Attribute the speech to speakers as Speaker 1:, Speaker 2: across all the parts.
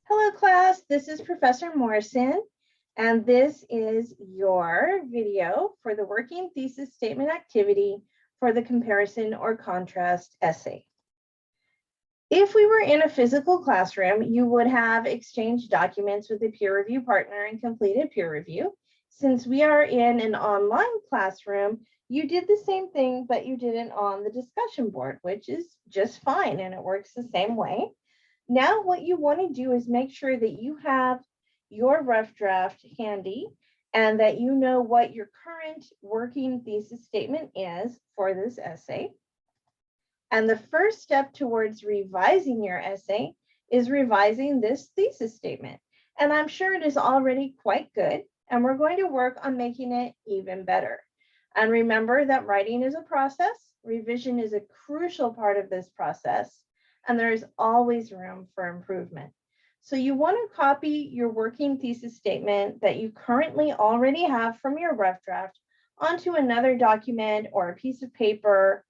Speaker 1: Hello class, this is Professor Morrison, and this is your video for the working thesis statement activity for the comparison or contrast essay. If we were in a physical classroom, you would have exchanged documents with a peer review partner and completed peer review. Since we are in an online classroom, you did the same thing, but you didn't on the discussion board, which is just fine, and it works the same way. Now what you want to do is make sure that you have your rough draft handy and that you know what your current working thesis statement is for this essay. And the first step towards revising your essay is revising this thesis statement. And I'm sure it is already quite good, and we're going to work on making it even better. And remember that writing is a process. Revision is a crucial part of this process, and there is always room for improvement. So you want to copy your working thesis statement that you currently already have from your rough draft onto another document or a piece of paper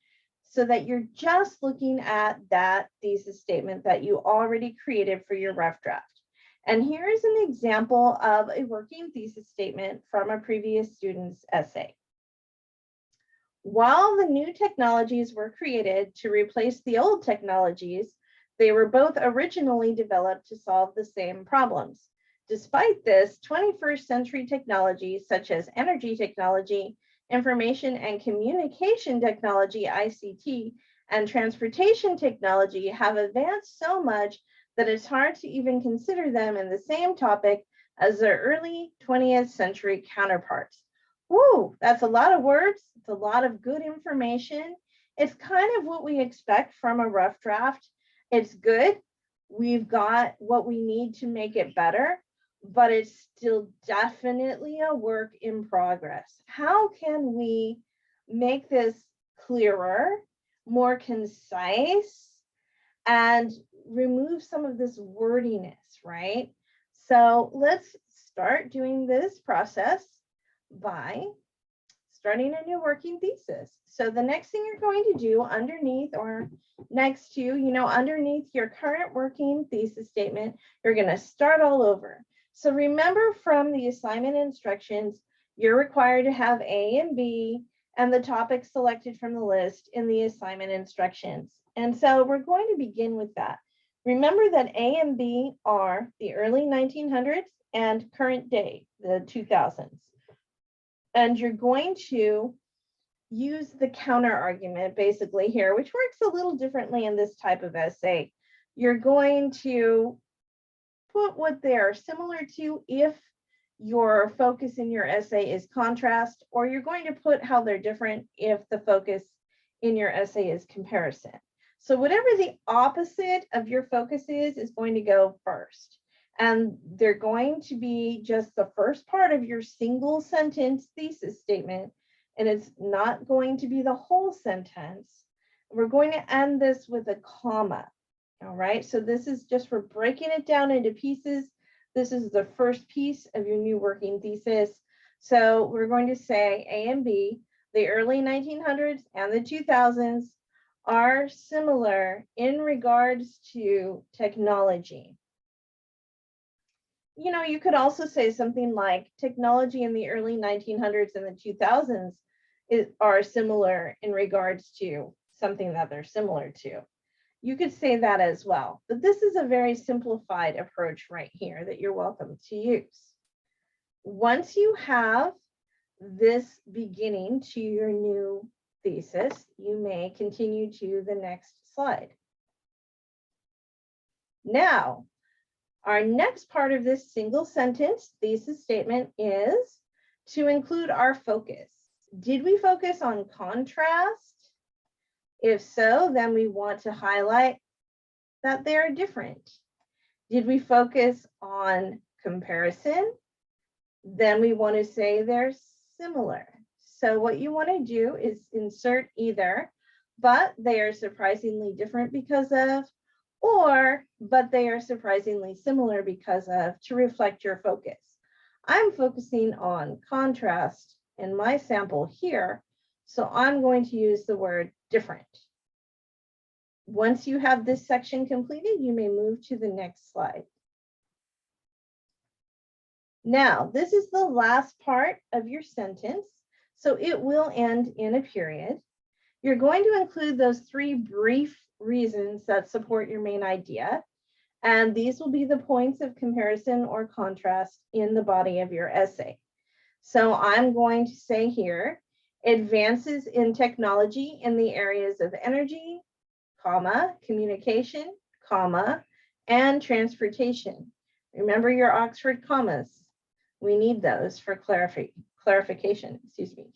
Speaker 1: so that you're just looking at that thesis statement that you already created for your rough draft. And here is an example of a working thesis statement from a previous student's essay. While the new technologies were created to replace the old technologies, they were both originally developed to solve the same problems. Despite this, 21st century technologies such as energy technology, information and communication technology, ICT, and transportation technology have advanced so much that it's hard to even consider them in the same topic as their early 20th century counterparts. Woo, that's a lot of words. It's a lot of good information. It's kind of what we expect from a rough draft. It's good. We've got what we need to make it better, but it's still definitely a work in progress. How can we make this clearer, more concise, and remove some of this wordiness, right? So let's start doing this process by starting a new working thesis. So the next thing you're going to do underneath or next to, underneath your current working thesis statement, you're going to start all over. So remember from the assignment instructions, you're required to have A and B and the topics selected from the list in the assignment instructions. And so we're going to begin with that. Remember that A and B are the early 1900s and current day, the 2000s. And you're going to use the counter argument basically here, which works a little differently in this type of essay. You're going to put what they are similar to if your focus in your essay is contrast, or you're going to put how they're different if the focus in your essay is comparison. So whatever the opposite of your focus is going to go first. And they're going to be just the first part of your single sentence thesis statement, and it's not going to be the whole sentence. We're going to end this with a comma. All right, so this is just for breaking it down into pieces. This is the first piece of your new working thesis. So we're going to say A and B, the early 1900s and the 2000s are similar in regards to technology. You could also say something like technology in the early 1900s and the 2000s are similar in regards to something that they're similar to. You could say that as well, but this is a very simplified approach right here that you're welcome to use. Once you have this beginning to your new thesis, you may continue to the next slide. Now, our next part of this single sentence thesis statement is to include our focus. Did we focus on contrast? If so, then we want to highlight that they are different. Did we focus on comparison? Then we want to say they're similar. So what you want to do is insert either, but they are surprisingly different because of, or, but they are surprisingly similar because of, to reflect your focus. I'm focusing on contrast in my sample here, so I'm going to use the word different. Once you have this section completed, you may move to the next slide. Now, this is the last part of your sentence, so it will end in a period. You're going to include those 3 brief reasons that support your main idea, and these will be the points of comparison or contrast in the body of your essay. So I'm going to say here, advances in technology in the areas of energy, comma, communication, comma, and transportation. Remember your Oxford commas. We need those for clarification, excuse me.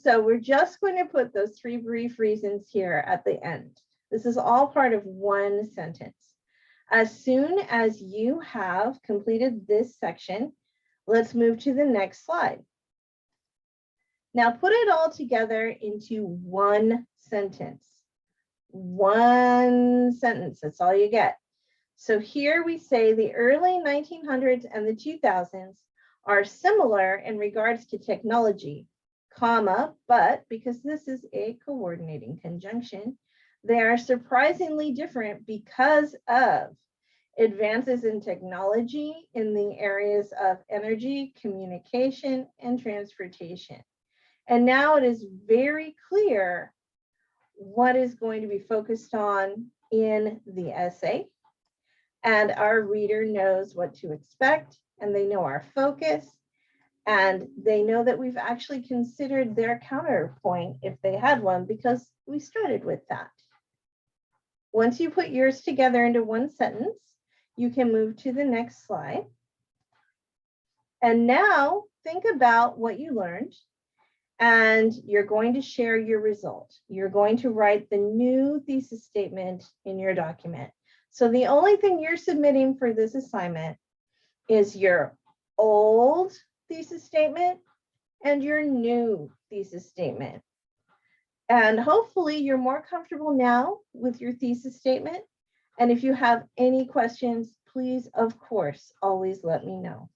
Speaker 1: So we're just going to put those 3 brief reasons here at the end. This is all part of one sentence. As soon as you have completed this section, let's move to the next slide. Now put it all together into one sentence. One sentence, that's all you get. So here we say the early 1900s and the 2000s are similar in regards to technology, comma, but because this is a coordinating conjunction, they are surprisingly different because of advances in technology in the areas of energy, communication, and transportation. And now it is very clear what is going to be focused on in the essay. And our reader knows what to expect, and they know our focus, and they know that we've actually considered their counterpoint if they had one, because we started with that. Once you put yours together into one sentence, you can move to the next slide. And now think about what you learned, and you're going to share your result. You're going to write the new thesis statement in your document. So the only thing you're submitting for this assignment is your old thesis statement and your new thesis statement. And hopefully you're more comfortable now with your thesis statement. And if you have any questions, please, of course, always let me know.